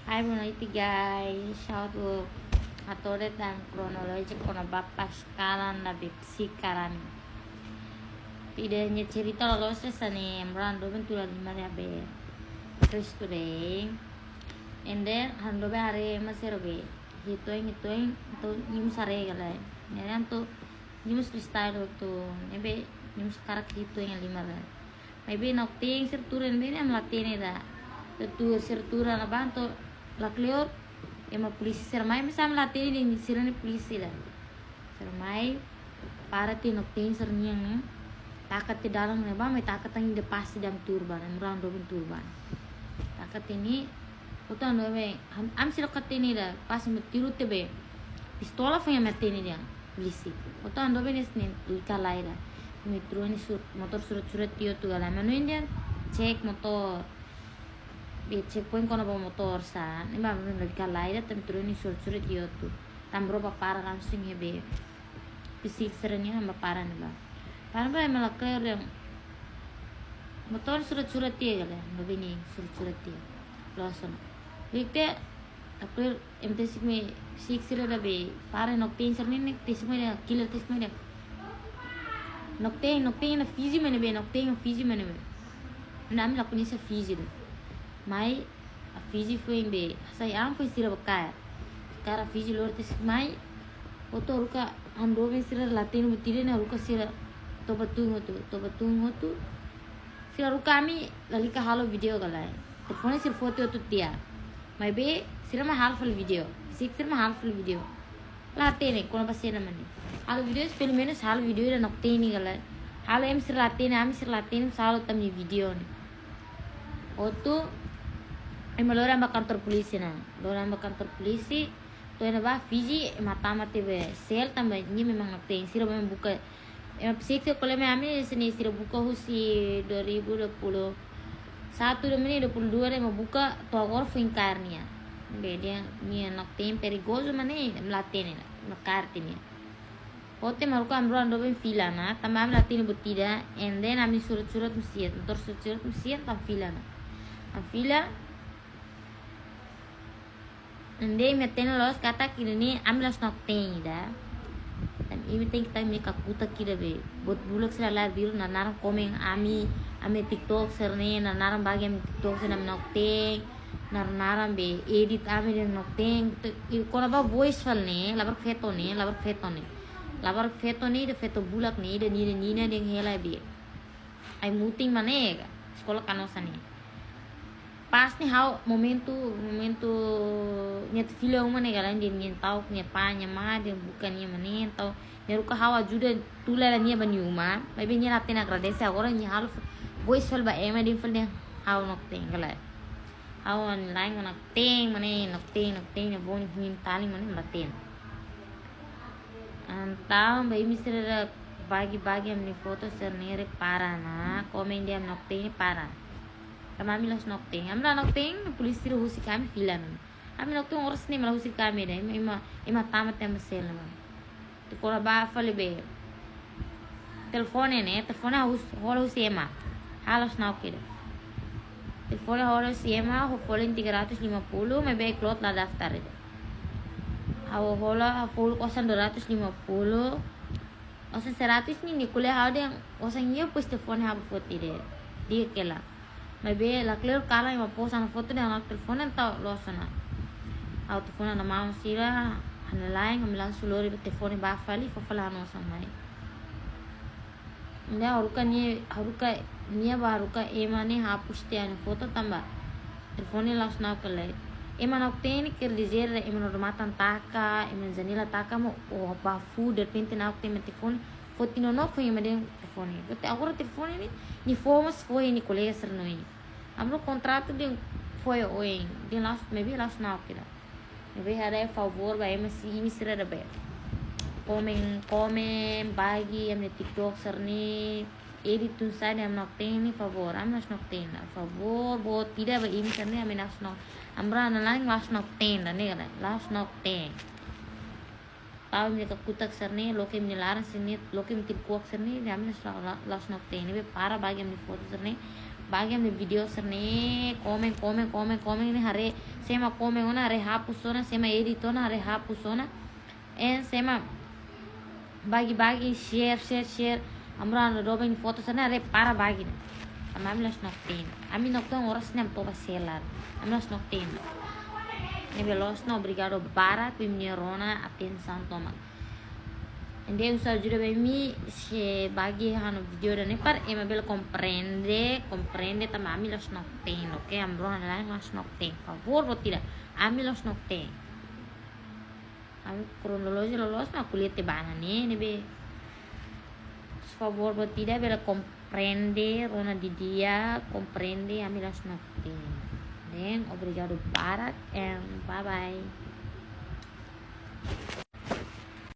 Hai Monality guys, shout atore dan kronologi kono bapak sekarang lebih sekarang. Tidaknya cerita lolos nih, merando bentura lima ya be. Terus today, and then hando be hari masih robe. Hituin tu nyum sare galai. Neran tu nyum freestyle tu, nebe nyum sekarang hituin yang lima lah. Maybe nokting sir turun be am latih dah. Tu sir turun abang tu laklior ema polisi sermai mesam latih ni sirane polisi lah. Sermai para ti nokting sir niang takat ti dalang ne ba may takat ang pasti dam turban ang round robin turban takat ini uto ano be am sila katini da pas metiru te be pistola fa yamatini dia polisi uto ano be nesnin ulka laira metro ni motor surat tio tu gala manu india cek motor be cek point kono ba motor sa ni ba ulka laira tem metro ni surat tio tu tambro ba para langsung hebe pisik serenya hamba para ni ba para ba malakay yang motor surat dia gala nobini surat dia loson ikte april emtesik me sik sira da be para nokten sarni nek tisme da killer tisme da nokten na fiji mene be nokten fiji mene be nam la kunisa fiji da mai a fiji foi be sai am foi sira bakaya kara fiji lor tis mai oto ruka ando be sira latin mutire na ruka sira to batung tu sira kami lali ka halo video galai telefon sir foto tu dia mai be sira ma hal fal video sik sir ma hal fal video late ne kono pasena mani hal video spel menos hal video na nokte ni galai hal em sir late ne am sir late ne salo tamni video ni otu em lora ba kantor polisi na lora ba kantor polisi to ena ba fiji mata mate be sel tambah ni memang nokte sira memang buka Sik kalau kami sini sira buka husi 2021 ini 22 dia mau buka togor finkarnia. Dia ni nak tem perigoso mana melatih ni mekarti ni. Hote maruka amro ando ben fila na tamam latih butida and then ami surat musiat motor surat musiat tam fila na. Am fila and then metena los kata kini amlas nak tem ida. Ini kita kakuta kira be buat bulak sila lar biru na narang komeng ami TikTok serne na narang bagi ami TikTok sena nokting na narang be edit ami den nokting kona ba voice file ne labar feto ne de feto bulak ne de nina den hela be ai muting mane sekolah kanosa ne pas ni hau momentu nyet filho mana galan dia nyen tau nya pa nya ma dia bukan nya mane tau nya ruka hawa juda tula la nya bani uma mai be nya ratina agradece agora nya hal voice fal ba ema din fal dia hau nok teng gala hau online nak teng mane nok teng nya boni hin tali mane laten antau bai misra bagi amni foto sernere para na komen dia nok teng para kami las nokting amla nokting polisi ro husi kami filan ami nokting oras ni mala husi kami dai ima tamat tem sel na to kora ba fale be telefone holo husi ema halos nokida telefone holo husi ema ho folin 350 me be klot la daftar hawo hola full kosan 250 osan 100 ni kuliah ada yang osan nya pues telefone ha foti de dia kela maybe la clear kala ima post ana foto dan anak telepon entau losana au telepon ana mau sira ana lain ngamila sulori telepon ba fali fala no samai nda haruka nia ba haruka emane hapuste ana foto tamba telepon las na kala ema nak teni ker dizer ema no matan taka ema zanila taka mo o ba food de pente na te telefon fotino no foi ema de telefon te agora telefon ni fomos foi ni colega sernoi amro contrato de foi oi de last maybe last now kira maybe ada favor ba ema si misra da be komen bagi amne TikTok serni edit tu sai am nok teni favor am nas nok tena favor bo tidak ba im serni am nas nok amra na lang last nok ten ne gala last nok ten tau mi ka kutak serni loke mi laran sini loke mi TikTok serni am nas last nok ten be para bagi amne foto serni bagian di video serne komen ini hari sema komen ona hari hapus ona sema edit ona hari hapus ona sema bagi share amra dobeng foto sana hari para bagi ami las noktin ami nokton oras nem toba selar ami las noktin ne veloz no obrigado para pimnerona atenção toma ende usar juga bemi se bagi hano video dan par ema bel comprende tama ami los nokten oke ambro lain los nokten favor o tidak ami los nokten ami kronologi lolos ma kuliah bana ne be favor o tidak bel comprende rona di dia comprende ami los nokten then obrigado para and bye bye